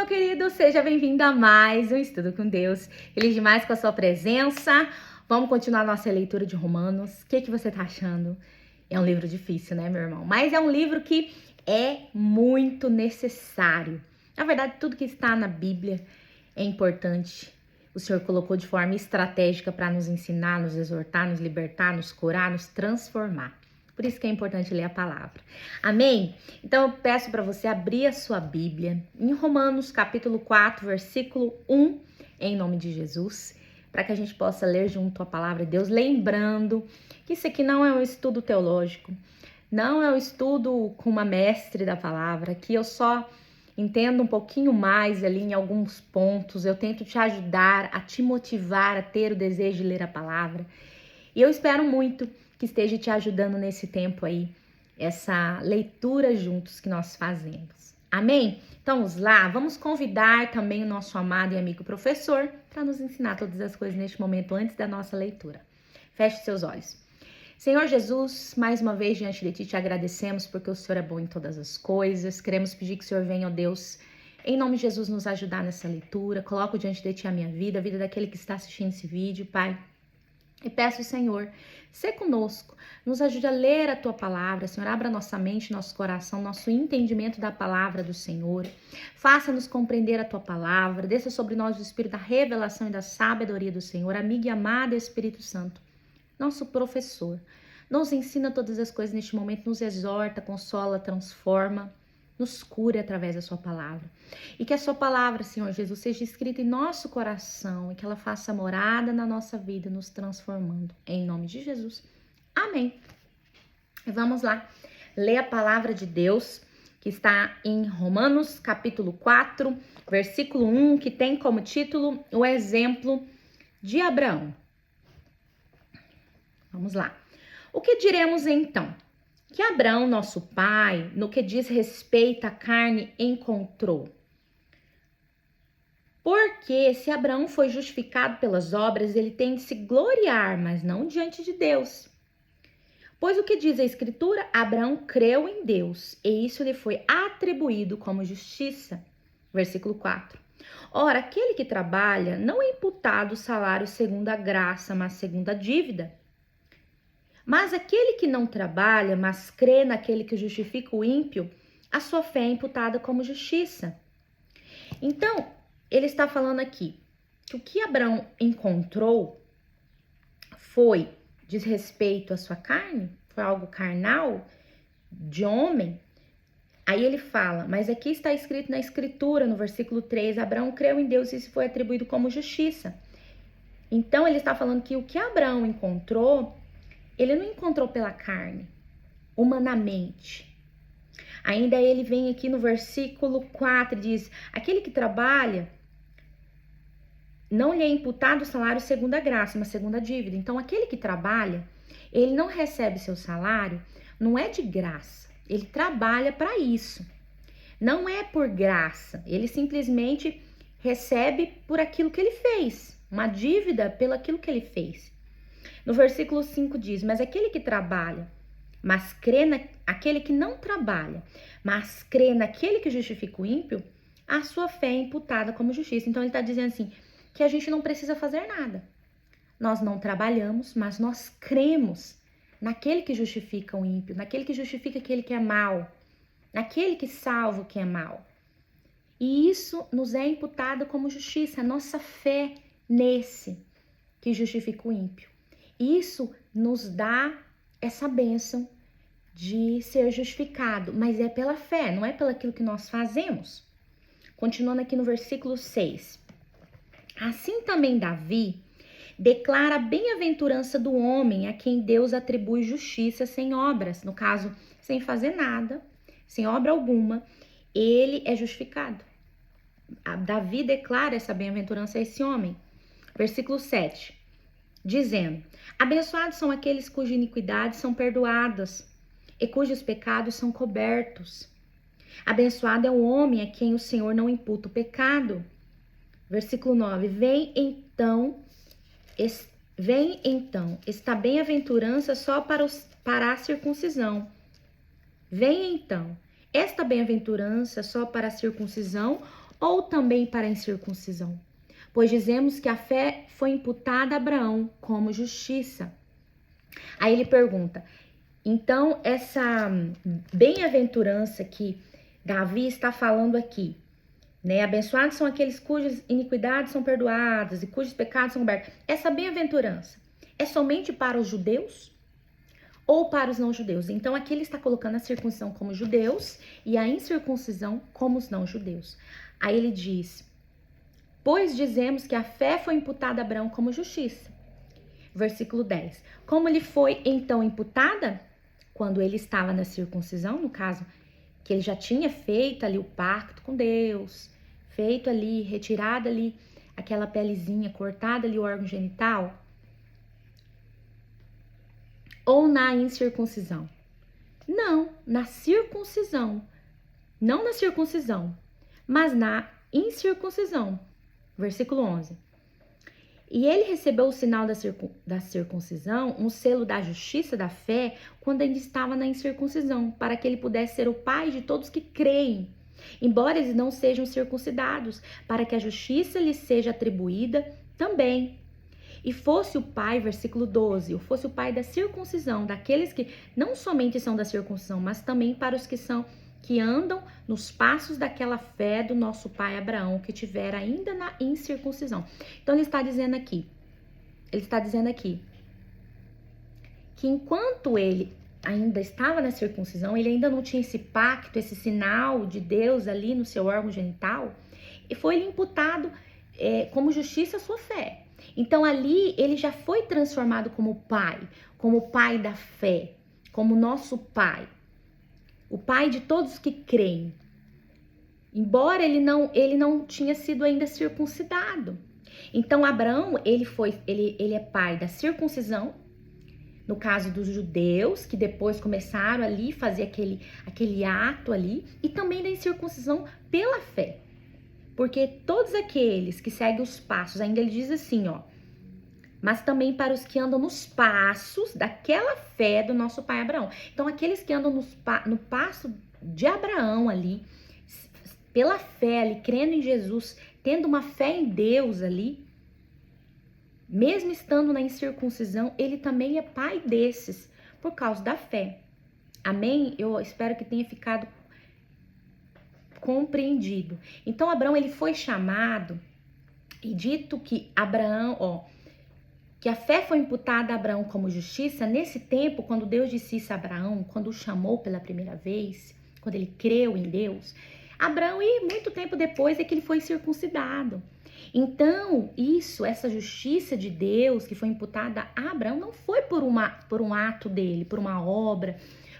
querido, seja bem-vindo a mais um Estudo com Deus. Feliz demais com a sua presença. Vamos continuar nossa leitura de Romanos. O que você tá achando? É um livro difícil, né, meu irmão? Mas é um livro que é muito necessário. Na verdade, tudo que está na Bíblia é importante. O Senhor colocou de forma estratégica para nos ensinar, nos exortar, nos libertar, nos curar, nos transformar. Por isso que é importante ler a palavra. Amém? Então eu peço para você abrir a sua Bíblia em Romanos capítulo 4, versículo 1, em nome de Jesus, para que a gente possa ler junto a palavra de Deus, lembrando que isso aqui não é um estudo teológico, não é um estudo com uma mestre da palavra, que eu só entendo um pouquinho mais ali em alguns pontos, eu tento te ajudar, a te motivar a ter o desejo de ler a palavra. E eu espero muito que esteja te ajudando nesse tempo aí, essa leitura juntos que nós fazemos. Amém? Então vamos lá, vamos convidar também o nosso amado e amigo professor para nos ensinar todas as coisas neste momento antes da nossa leitura. Feche seus olhos. Senhor Jesus, mais uma vez diante de Ti te agradecemos porque o Senhor é bom em todas as coisas. Queremos pedir que o Senhor venha, ó Deus, em nome de Jesus, nos ajudar nessa leitura. Coloco diante de Ti a minha vida, a vida daquele que está assistindo esse vídeo, Pai. E peço, Senhor, sê conosco, nos ajude a ler a Tua palavra, Senhor, abra nossa mente, nosso coração, nosso entendimento da palavra do Senhor, faça-nos compreender a Tua palavra, desça sobre nós o Espírito da revelação e da sabedoria do Senhor, amigo e amado Espírito Santo, nosso professor, nos ensina todas as coisas neste momento, nos exorta, consola, transforma, nos cure através da Sua palavra. E que a Sua palavra, Senhor Jesus, seja escrita em nosso coração e que ela faça morada na nossa vida, nos transformando. Em nome de Jesus. Amém. Vamos lá ler a palavra de Deus que está em Romanos capítulo 4, versículo 1, que tem como título o exemplo de Abraão. Vamos lá. O que diremos então? Que Abraão, nosso pai, no que diz respeito à carne, encontrou. Porque se Abraão foi justificado pelas obras, ele tem de se gloriar, mas não diante de Deus. Pois o que diz a Escritura? Abraão creu em Deus, e isso lhe foi atribuído como justiça. Versículo 4. Ora, aquele que trabalha não é imputado o salário segundo a graça, mas segundo a dívida. Mas aquele que não trabalha, mas crê naquele que justifica o ímpio, a sua fé é imputada como justiça. Então, ele está falando aqui que o que Abraão encontrou foi diz respeito à sua carne, foi algo carnal, de homem. Aí ele fala, mas aqui está escrito na Escritura, no versículo 3, Abraão creu em Deus e isso foi atribuído como justiça. Então, ele está falando que o que Abraão encontrou, ele não encontrou pela carne, humanamente. Ainda ele vem aqui no versículo 4 e diz, aquele que trabalha, não lhe é imputado o salário segundo a graça, mas segundo a dívida. Então, aquele que trabalha, ele não recebe seu salário, não é de graça. Ele trabalha para isso. Não é por graça. Ele simplesmente recebe por aquilo que ele fez. Uma dívida pelo aquilo que ele fez. No versículo 5 diz, mas aquele que trabalha, mas crê aquele que não trabalha, mas crê naquele que justifica o ímpio, a sua fé é imputada como justiça. Então, ele está dizendo assim, que a gente não precisa fazer nada. Nós não trabalhamos, mas nós cremos naquele que justifica o ímpio, naquele que justifica aquele que é mau, naquele que salva o que é mau. E isso nos é imputado como justiça, a nossa fé nesse que justifica o ímpio. Isso nos dá essa bênção de ser justificado, mas é pela fé, não é pelo aquilo que nós fazemos. Continuando aqui no versículo 6. Assim também Davi declara a bem-aventurança do homem a quem Deus atribui justiça sem obras. No caso, sem fazer nada, sem obra alguma, ele é justificado. Davi declara essa bem-aventurança a esse homem. Versículo 7, dizendo, abençoados são aqueles cujas iniquidades são perdoadas e cujos pecados são cobertos. Abençoado é o homem a quem o Senhor não imputa o pecado. Versículo 9, vem então esta bem-aventurança só para a circuncisão. Vem então esta bem-aventurança só para a circuncisão ou também para a incircuncisão? Pois dizemos que a fé foi imputada a Abraão como justiça. Aí ele pergunta, então essa bem-aventurança que Davi está falando aqui, né? Abençoados são aqueles cujas iniquidades são perdoadas e cujos pecados são cobertos. Essa bem-aventurança é somente para os judeus ou para os não-judeus? Então aqui ele está colocando a circuncisão como judeus e a incircuncisão como os não-judeus. Aí ele diz, pois dizemos que a fé foi imputada a Abraão como justiça. Versículo 10. Como lhe foi então imputada? Quando ele estava na circuncisão, no caso, que ele já tinha feito ali o pacto com Deus, feito ali, retirada ali aquela pelezinha, cortada ali o órgão genital, ou na incircuncisão? Não, na circuncisão. Não na circuncisão, mas na incircuncisão. Versículo 11. E ele recebeu o sinal da circuncisão, um selo da justiça da fé, quando ainda estava na incircuncisão, para que ele pudesse ser o pai de todos que creem, embora eles não sejam circuncidados, para que a justiça lhes seja atribuída também. E fosse o pai, versículo 12, ou fosse o pai da circuncisão, daqueles que não somente são da circuncisão, mas também para os que andam nos passos daquela fé do nosso pai Abraão, que tiver ainda na incircuncisão. Então ele está dizendo aqui que enquanto ele ainda estava na circuncisão, ele ainda não tinha esse pacto, esse sinal de Deus ali no seu órgão genital, e foi imputado como justiça a sua fé. Então ali ele já foi transformado como pai da fé, como nosso pai. O pai de todos que creem, embora ele não tinha sido ainda circuncidado. Então Abraão, ele é pai da circuncisão, no caso dos judeus, que depois começaram ali fazer aquele ato ali, e também da incircuncisão pela fé. Porque todos aqueles que seguem os passos, ainda ele diz assim, ó, mas também para os que andam nos passos daquela fé do nosso pai Abraão. Então, aqueles que andam no passo de Abraão ali, pela fé ali, crendo em Jesus, tendo uma fé em Deus ali, mesmo estando na incircuncisão, ele também é pai desses, por causa da fé. Amém? Eu espero que tenha ficado compreendido. Então, Abraão, ele foi chamado e dito que Abraão, que a fé foi imputada a Abraão como justiça. Nesse tempo, quando Deus disse isso a Abraão, quando o chamou pela primeira vez, quando ele creu em Deus, Abraão, e muito tempo depois é que ele foi circuncidado. Então, essa justiça de Deus que foi imputada a Abraão não foi por um ato dele, por uma obra,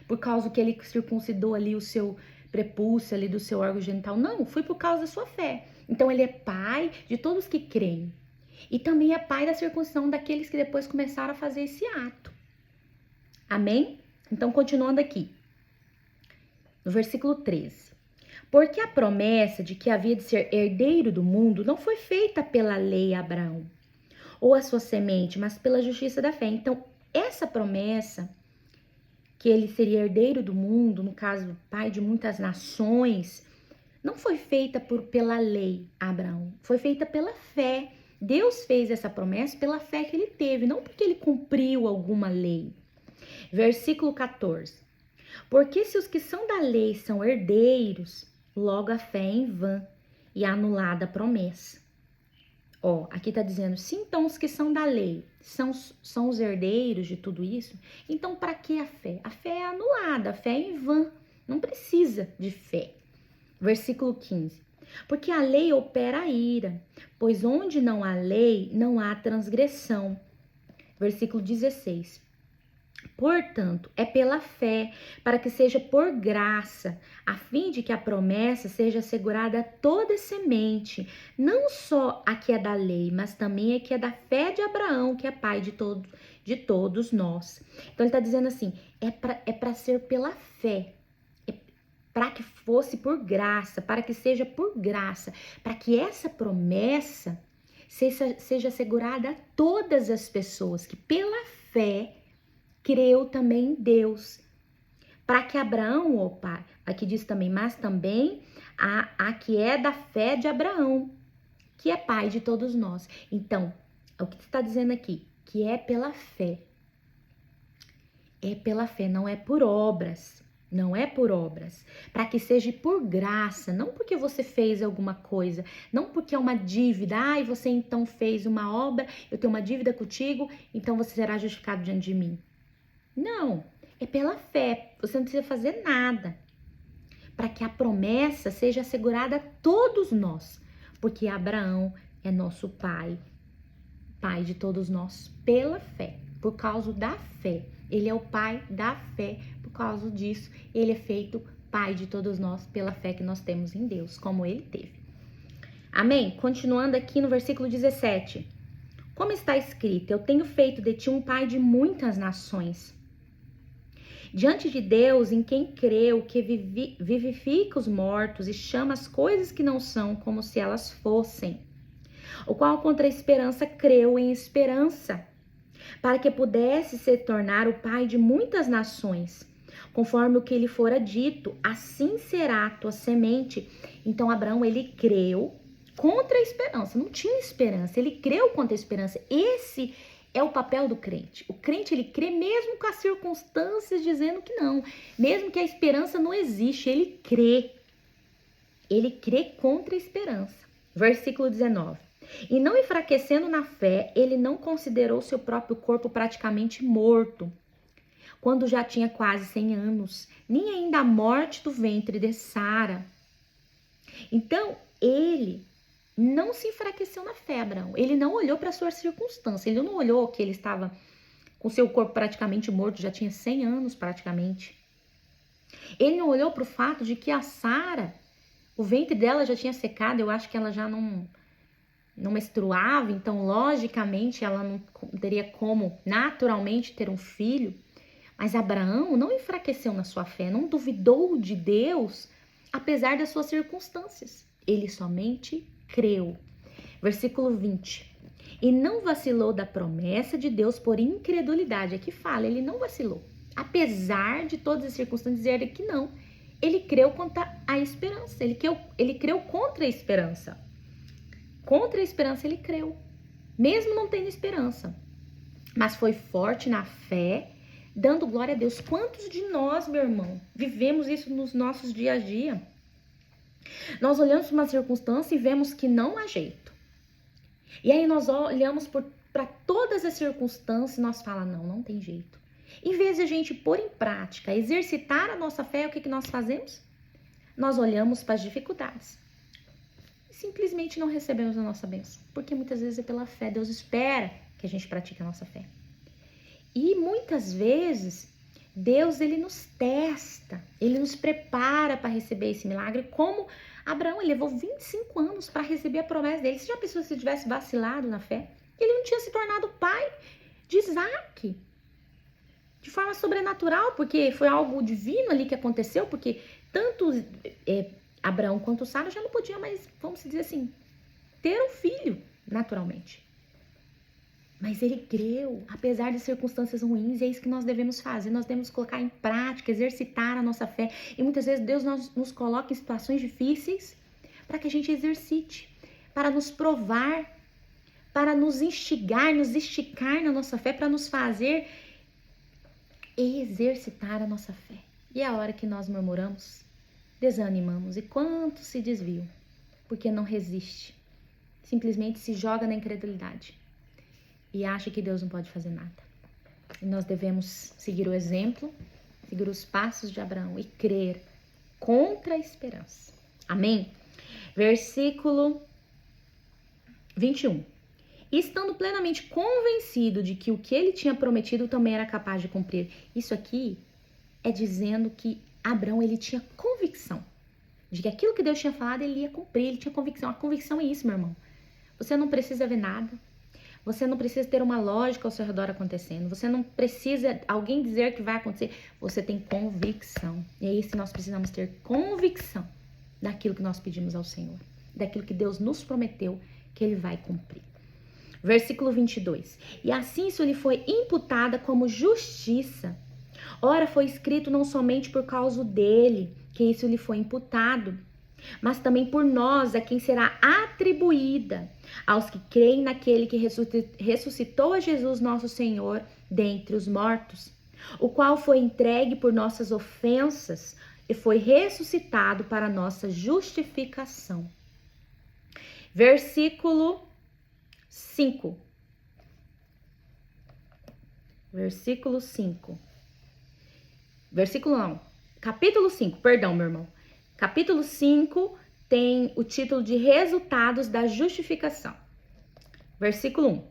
por causa que ele circuncidou ali o seu prepúcio ali do seu órgão genital. Não, foi por causa da sua fé. Então, ele é pai de todos que creem. E também é pai da circuncisão daqueles que depois começaram a fazer esse ato. Amém? Então, continuando aqui. No versículo 13. Porque a promessa de que havia de ser herdeiro do mundo não foi feita pela lei a Abraão, ou a sua semente, mas pela justiça da fé. Então, essa promessa, que ele seria herdeiro do mundo, no caso, pai de muitas nações, não foi feita pela lei a Abraão, foi feita pela fé. Deus fez essa promessa pela fé que ele teve, não porque ele cumpriu alguma lei. Versículo 14. Porque se os que são da lei são herdeiros, logo a fé é em vão e anulada a promessa. Aqui tá dizendo, se então os que são da lei são os herdeiros de tudo isso, então para que a fé? A fé é anulada, a fé é em vão, não precisa de fé. Versículo 15. Porque a lei opera a ira, pois onde não há lei, não há transgressão. Versículo 16. Portanto, é pela fé, para que seja por graça, a fim de que a promessa seja assegurada a toda semente, não só a que é da lei, mas também a que é da fé de Abraão, que é pai de todos nós. Então, ele está dizendo assim, é para ser pela fé, para que fosse por graça, para que seja por graça, para que essa promessa seja assegurada a todas as pessoas que pela fé creu também em Deus. Para que Abraão, pai, aqui diz também, mas também a que é da fé de Abraão, que é pai de todos nós. Então, o que está dizendo aqui? Que é pela fé. É pela fé, não é por obras. Não é por obras. Para que seja por graça, não porque você fez alguma coisa, não porque é uma dívida. Ai, você então fez uma obra, eu tenho uma dívida contigo, então você será justificado diante de mim. Não, é pela fé. Você não precisa fazer nada. Para que a promessa seja assegurada a todos nós. Porque Abraão é nosso pai, pai de todos nós, pela fé, por causa da fé. Ele é o pai da fé, por causa disso, ele é feito pai de todos nós, pela fé que nós temos em Deus, como ele teve. Amém? Continuando aqui no versículo 17. Como está escrito, eu tenho feito de ti um pai de muitas nações. Diante de Deus, em quem creu, que vivifica os mortos e chama as coisas que não são como se elas fossem, o qual contra a esperança creu em esperança, para que pudesse se tornar o pai de muitas nações, conforme o que lhe fora dito, assim será a tua semente. Então Abraão, ele creu contra a esperança, não tinha esperança, ele creu contra a esperança. Esse é o papel do crente. O crente, ele crê mesmo com as circunstâncias dizendo que não, mesmo que a esperança não existe, ele crê. Ele crê contra a esperança. Versículo 19. E não enfraquecendo na fé, ele não considerou seu próprio corpo praticamente morto, quando já tinha quase 100 anos, nem ainda a morte do ventre de Sara. Então, ele não se enfraqueceu na fé, Abraão. Ele não olhou para a sua circunstância, ele não olhou que ele estava com seu corpo praticamente morto, já tinha 100 anos praticamente. Ele não olhou para o fato de que a Sara, o ventre dela já tinha secado, eu acho que ela já não menstruava, então logicamente ela não teria como naturalmente ter um filho. Mas Abraão não enfraqueceu na sua fé, não duvidou de Deus, apesar das suas circunstâncias. Ele somente creu. Versículo 20. E não vacilou da promessa de Deus por incredulidade. Aqui fala, ele não vacilou. Apesar de todas as circunstâncias dizerem que não, ele creu contra a esperança. Ele creu contra a esperança. Contra a esperança ele creu, mesmo não tendo esperança. Mas foi forte na fé, dando glória a Deus. Quantos de nós, meu irmão, vivemos isso nos nossos dia a dia? Nós olhamos para uma circunstância e vemos que não há jeito. E aí nós olhamos para todas as circunstâncias e nós falamos, não tem jeito. Em vez de a gente pôr em prática, exercitar a nossa fé, o que nós fazemos? Nós olhamos para as dificuldades. Simplesmente não recebemos a nossa bênção, porque muitas vezes é pela fé. Deus espera que a gente pratique a nossa fé. E muitas vezes Deus, ele nos testa, ele nos prepara para receber esse milagre, como Abraão, ele levou 25 anos para receber a promessa dele. Você já pensou se ele tivesse vacilado na fé? Ele não tinha se tornado pai de Isaac de forma sobrenatural, porque foi algo divino ali que aconteceu, porque tanto Abraão quanto Sara já não podiam mais, vamos dizer assim, ter um filho naturalmente. Mas ele creu, apesar de circunstâncias ruins, e é isso que nós devemos fazer. Nós devemos colocar em prática, exercitar a nossa fé. E muitas vezes Deus nos coloca em situações difíceis para que a gente exercite, para nos provar, para nos instigar, nos esticar na nossa fé, para nos fazer exercitar a nossa fé. E é a hora que nós murmuramos, desanimamos, e quantos se desviam, porque não resiste, simplesmente se joga na incredulidade e acha que Deus não pode fazer nada. E nós devemos seguir o exemplo, seguir os passos de Abraão e crer contra a esperança. Amém? Versículo 21. E estando plenamente convencido de que o que ele tinha prometido também era capaz de cumprir. Isso aqui é dizendo que Abraão, ele tinha convicção de que aquilo que Deus tinha falado, ele ia cumprir, ele tinha convicção. A convicção é isso, meu irmão. Você não precisa ver nada. Você não precisa ter uma lógica ao seu redor acontecendo. Você não precisa alguém dizer que vai acontecer. Você tem convicção. E é isso que nós precisamos ter, convicção daquilo que nós pedimos ao Senhor. Daquilo que Deus nos prometeu que ele vai cumprir. Versículo 22. E assim isso lhe foi imputada como justiça. Ora, foi escrito não somente por causa dele, que isso lhe foi imputado, mas também por nós a quem será atribuída, aos que creem naquele que ressuscitou a Jesus nosso Senhor dentre os mortos, o qual foi entregue por nossas ofensas e foi ressuscitado para nossa justificação. Versículo 5. Versículo 5. Versículo não. Capítulo 5, perdão, meu irmão. Capítulo 5 tem o título de Resultados da Justificação. Versículo 1.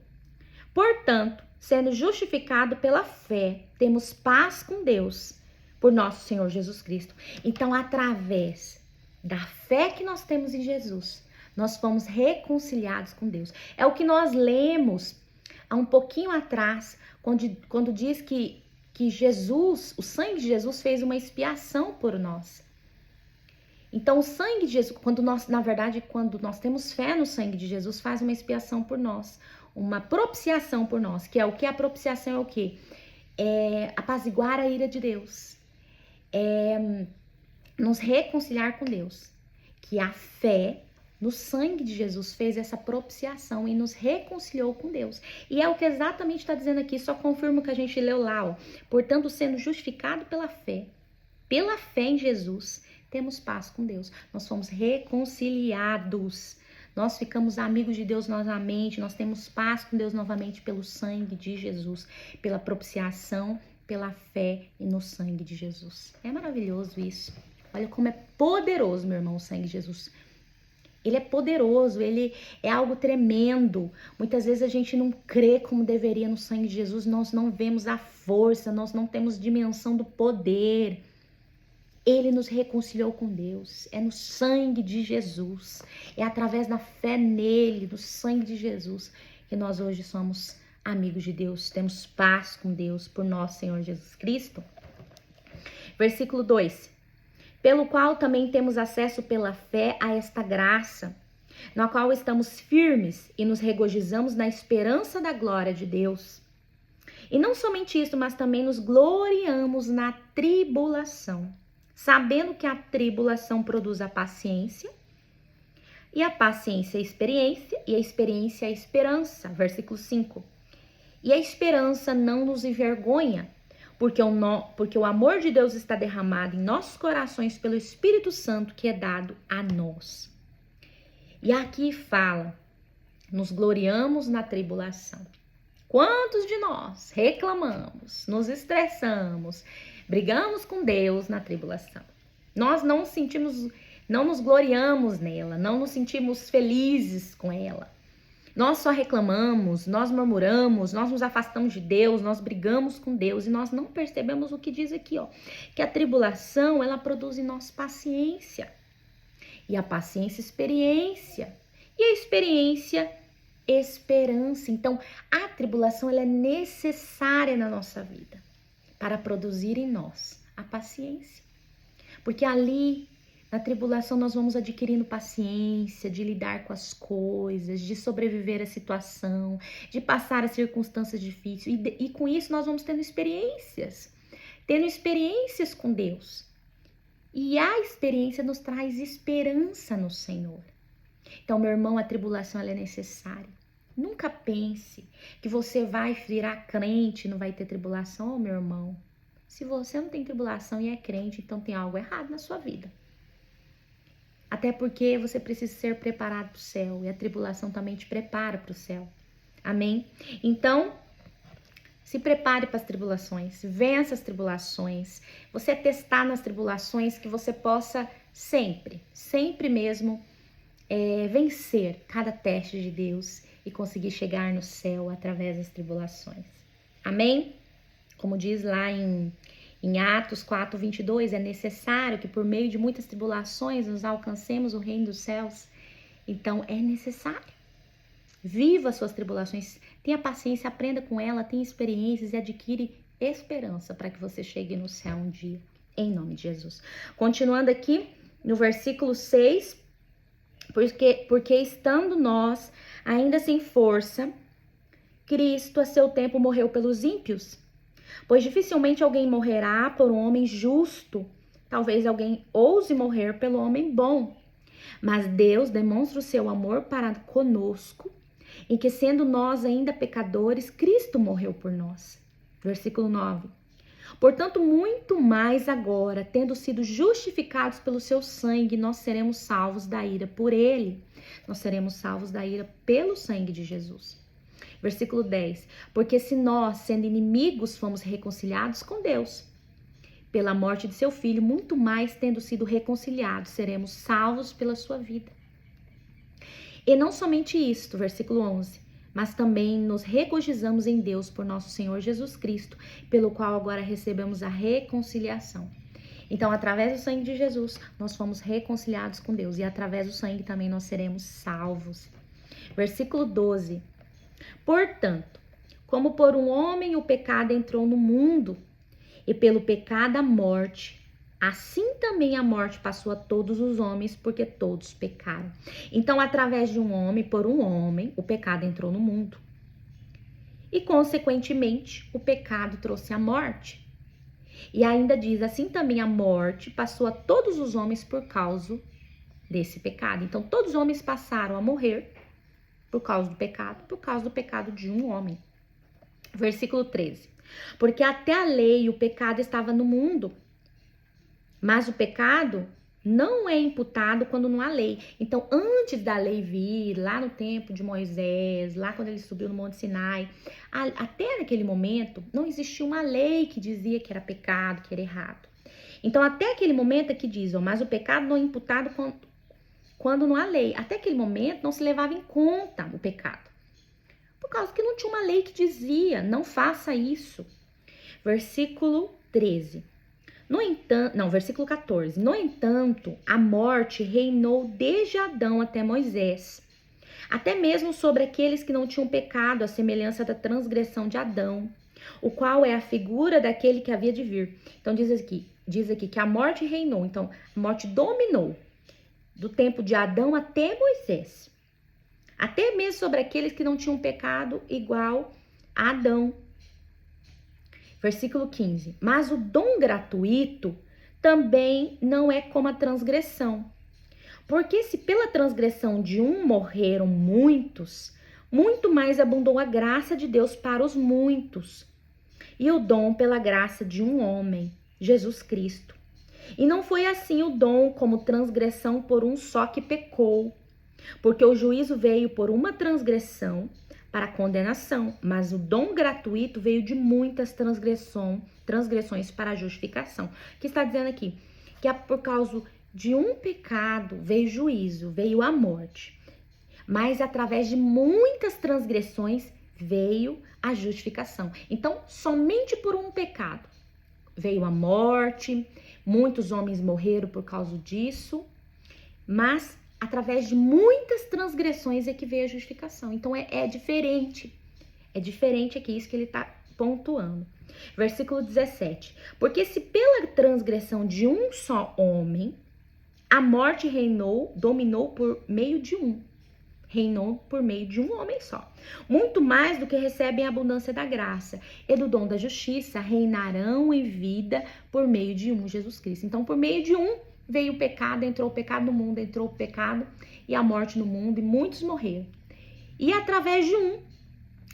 Portanto, sendo justificado pela fé, temos paz com Deus, por nosso Senhor Jesus Cristo. Então, através da fé que nós temos em Jesus, nós fomos reconciliados com Deus. É o que nós lemos há um pouquinho atrás, quando diz que Jesus, o sangue de Jesus fez uma expiação por nós. Então, o sangue de Jesus, quando nós temos fé no sangue de Jesus, faz uma expiação por nós, uma propiciação por nós, que é o que? A propiciação é o quê? É apaziguar a ira de Deus, é nos reconciliar com Deus, que a fé no sangue de Jesus fez essa propiciação e nos reconciliou com Deus. E é o que exatamente está dizendo aqui, só confirma o que a gente leu lá, ó. Portanto, sendo justificado pela fé em Jesus, temos paz com Deus. Nós fomos reconciliados. Nós ficamos amigos de Deus novamente. Nós temos paz com Deus novamente pelo sangue de Jesus, pela propiciação, pela fé e no sangue de Jesus. É maravilhoso isso. Olha como é poderoso, meu irmão, o sangue de Jesus. Ele é poderoso, ele é algo tremendo. Muitas vezes a gente não crê como deveria no sangue de Jesus. Nós não vemos a força, nós não temos dimensão do poder. Ele nos reconciliou com Deus, é no sangue de Jesus, é através da fé nele, do sangue de Jesus, que nós hoje somos amigos de Deus, temos paz com Deus por nosso Senhor Jesus Cristo. Versículo 2: pelo qual também temos acesso pela fé a esta graça, na qual estamos firmes e nos regozijamos na esperança da glória de Deus. E não somente isso, mas também nos gloriamos na tribulação, sabendo que a tribulação produz a paciência, e a paciência a experiência, e a experiência a esperança. Versículo 5. E a esperança não nos envergonha, porque o amor de Deus está derramado em nossos corações pelo Espírito Santo que é dado a nós. E aqui fala, nos gloriamos na tribulação. Quantos de nós reclamamos, nos estressamos, brigamos com Deus na tribulação? Nós não nos gloriamos nela, não nos sentimos felizes com ela. Nós só reclamamos, nós murmuramos, nós nos afastamos de Deus, nós brigamos com Deus e nós não percebemos o que diz aqui, ó, que a tribulação, ela produz em nós paciência. E a paciência, experiência. E a experiência, esperança. Então, a tribulação, ela é necessária na nossa vida para produzir em nós a paciência. Porque ali, na tribulação, nós vamos adquirindo paciência de lidar com as coisas, de sobreviver à situação, de passar as circunstâncias difíceis. E com isso nós vamos tendo experiências com Deus. E a experiência nos traz esperança no Senhor. Então, meu irmão, a tribulação ela é necessária. Nunca pense que você vai virar crente e não vai ter tribulação, oh, meu irmão. Se você não tem tribulação e é crente, então tem algo errado na sua vida. Até porque você precisa ser preparado para o céu. E a tribulação também te prepara para o céu. Amém? Então, se prepare para as tribulações. Vença as tribulações. Você testar nas tribulações que você possa sempre mesmo vencer cada teste de Deus e conseguir chegar no céu através das tribulações. Amém? Como diz lá em Atos 4:22, é necessário que por meio de muitas tribulações nos alcancemos o reino dos céus. Então, é necessário. Viva as suas tribulações, tenha paciência, aprenda com ela, tenha experiências e adquire esperança para que você chegue no céu um dia, em nome de Jesus. Continuando aqui no versículo 6, porque estando nós ainda sem força, Cristo a seu tempo morreu pelos ímpios. Pois dificilmente alguém morrerá por um homem justo. Talvez alguém ouse morrer pelo homem bom. Mas Deus demonstra o seu amor para conosco, em que sendo nós ainda pecadores, Cristo morreu por nós. Versículo 9. Portanto, muito mais agora, tendo sido justificados pelo seu sangue, nós seremos salvos da ira por ele. Nós seremos salvos da ira pelo sangue de Jesus. Versículo 10. Porque se nós, sendo inimigos, fomos reconciliados com Deus pela morte de seu filho, muito mais tendo sido reconciliados, seremos salvos pela sua vida. E não somente isto, versículo 11, mas também nos regozijamos em Deus por nosso Senhor Jesus Cristo, pelo qual agora recebemos a reconciliação. Então, através do sangue de Jesus, nós fomos reconciliados com Deus, e através do sangue também nós seremos salvos. Versículo 12. Portanto, como por um homem o pecado entrou no mundo, e pelo pecado a morte, assim também a morte passou a todos os homens, porque todos pecaram. Então, através de um homem, por um homem, o pecado entrou no mundo. E, consequentemente, o pecado trouxe a morte. E ainda diz, assim também a morte passou a todos os homens por causa desse pecado. Então, todos os homens passaram a morrer por causa do pecado de um homem. Versículo 13. Porque até a lei, o pecado estava no mundo, mas o pecado não é imputado quando não há lei. Então, antes da lei vir, lá no tempo de Moisés, lá quando ele subiu no Monte Sinai, até naquele momento, não existia uma lei que dizia que era pecado, que era errado. Então, até aquele momento é que diz, mas o pecado não é imputado quando não há lei. Até aquele momento não se levava em conta o pecado. Por causa que não tinha uma lei que dizia, não faça isso. Versículo 13. Versículo 14. No entanto, a morte reinou desde Adão até Moisés, até mesmo sobre aqueles que não tinham pecado, à semelhança da transgressão de Adão, o qual é a figura daquele que havia de vir. Então diz aqui que a morte reinou, então a morte dominou do tempo de Adão até Moisés, até mesmo sobre aqueles que não tinham pecado igual a Adão. Versículo 15. Mas o dom gratuito também não é como a transgressão. Porque se pela transgressão de um morreram muitos, muito mais abundou a graça de Deus para os muitos. E o dom pela graça de um homem, Jesus Cristo. E não foi assim o dom como transgressão por um só que pecou. Porque o juízo veio por uma transgressão para a condenação, mas o dom gratuito veio de muitas transgressões para a justificação. O que está dizendo aqui? Que por causa de um pecado veio juízo, veio a morte. Mas através de muitas transgressões veio a justificação. Então, somente por um pecado veio a morte, muitos homens morreram por causa disso, mas através de muitas transgressões é que veio a justificação. Então é diferente. É diferente aqui, isso que ele está pontuando. Versículo 17. Porque se pela transgressão de um só homem, a morte dominou por meio de um. Reinou por meio de um homem só. Muito mais do que recebem a abundância da graça e do dom da justiça, reinarão em vida por meio de um, Jesus Cristo. Então, por meio de um, veio o pecado, entrou o pecado no mundo, entrou o pecado e a morte no mundo, e muitos morreram. E através de um,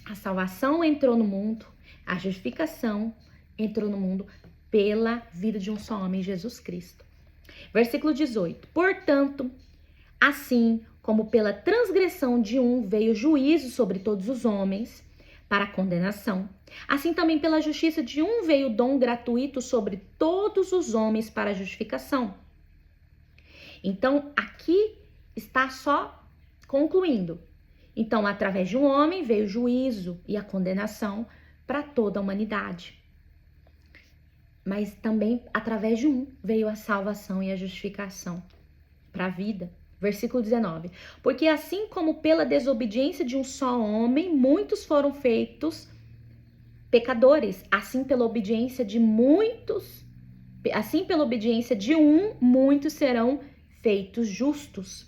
a salvação entrou no mundo, a justificação entrou no mundo pela vida de um só homem, Jesus Cristo. Versículo 18. Portanto, assim como pela transgressão de um veio juízo sobre todos os homens para a condenação, assim também pela justiça de um veio o dom gratuito sobre todos os homens para a justificação. Então, aqui está só concluindo. Então, através de um homem veio o juízo e a condenação para toda a humanidade. Mas também, através de um, veio a salvação e a justificação para a vida. Versículo 19. Porque assim como pela desobediência de um só homem, muitos foram feitos pecadores, assim pela obediência de um, muitos serão feitos justos.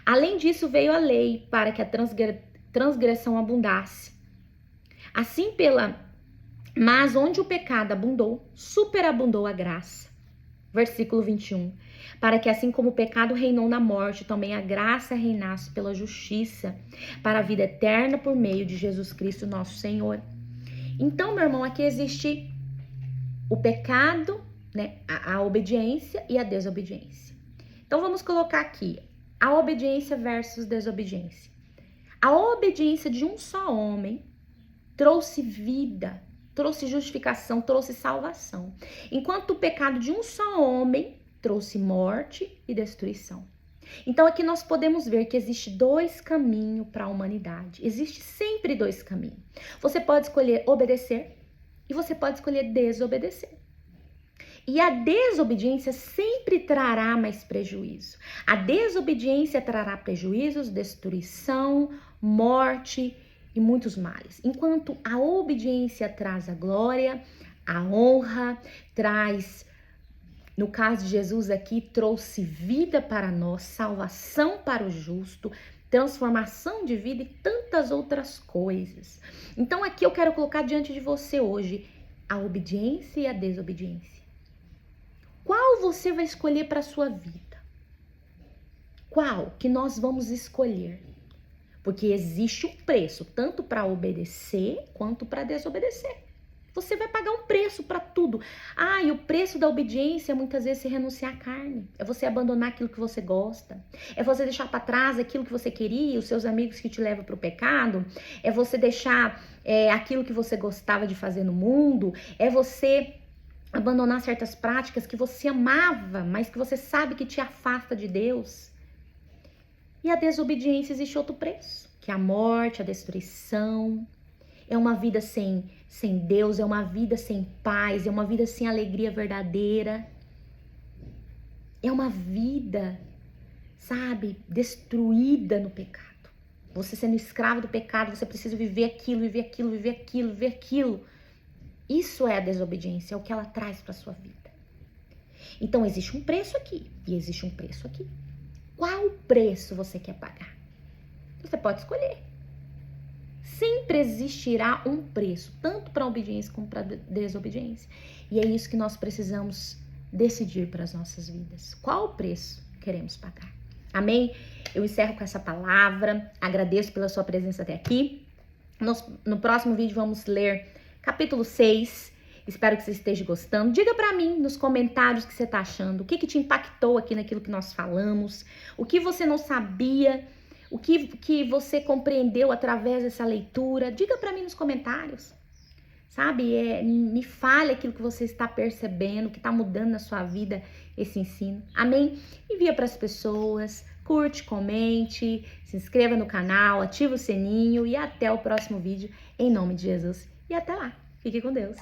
Além disso, veio a lei para que a transgressão abundasse. Mas onde o pecado abundou, superabundou a graça. Versículo 21. Para que assim como o pecado reinou na morte, também a graça reinasse pela justiça, para a vida eterna por meio de Jesus Cristo, nosso Senhor. Então, meu irmão, aqui existe o pecado, né, a obediência e a desobediência. Então, vamos colocar aqui a obediência versus desobediência. A obediência de um só homem trouxe vida, trouxe justificação, trouxe salvação. Enquanto o pecado de um só homem trouxe morte e destruição. Então aqui nós podemos ver que existe dois caminhos para a humanidade. Existe sempre dois caminhos. Você pode escolher obedecer e você pode escolher desobedecer. E a desobediência sempre trará mais prejuízo. A desobediência trará prejuízos, destruição, morte e muitos males. Enquanto a obediência traz a glória, a honra, traz, no caso de Jesus aqui, trouxe vida para nós, salvação para o justo, transformação de vida e tantas outras coisas. Então aqui eu quero colocar diante de você hoje a obediência e a desobediência. Qual você vai escolher para a sua vida? Qual que nós vamos escolher? Porque existe um preço, tanto para obedecer quanto para desobedecer. Você vai pagar um preço para tudo. E o preço da obediência muitas vezes é renunciar à carne. É você abandonar aquilo que você gosta. É você deixar para trás aquilo que você queria, os seus amigos que te levam para o pecado. É você deixar aquilo que você gostava de fazer no mundo. É você abandonar certas práticas que você amava, mas que você sabe que te afasta de Deus. E a desobediência existe outro preço, que é a morte, a destruição. É uma vida sem Deus, é uma vida sem paz, é uma vida sem alegria verdadeira. É uma vida, sabe, destruída no pecado. Você sendo escravo do pecado, você precisa viver aquilo, viver aquilo, viver aquilo, viver aquilo. Isso é a desobediência, é o que ela traz para sua vida. Então existe um preço aqui e existe um preço aqui. Qual preço você quer pagar? Você pode escolher. Sempre existirá um preço, tanto para a obediência como para a desobediência. E é isso que nós precisamos decidir para as nossas vidas. Qual o preço queremos pagar? Amém? Eu encerro com essa palavra. Agradeço pela sua presença até aqui. No próximo vídeo vamos ler capítulo 6. Espero que você esteja gostando. Diga para mim nos comentários o que você está achando. O que te impactou aqui naquilo que nós falamos. O que você não sabia. O que você compreendeu através dessa leitura. Diga para mim nos comentários. Sabe? Me fale aquilo que você está percebendo. Que está mudando na sua vida esse ensino. Amém? Envia para as pessoas. Curte, comente. Se inscreva no canal. Ativa o sininho. E até o próximo vídeo. Em nome de Jesus. E até lá. Fique com Deus.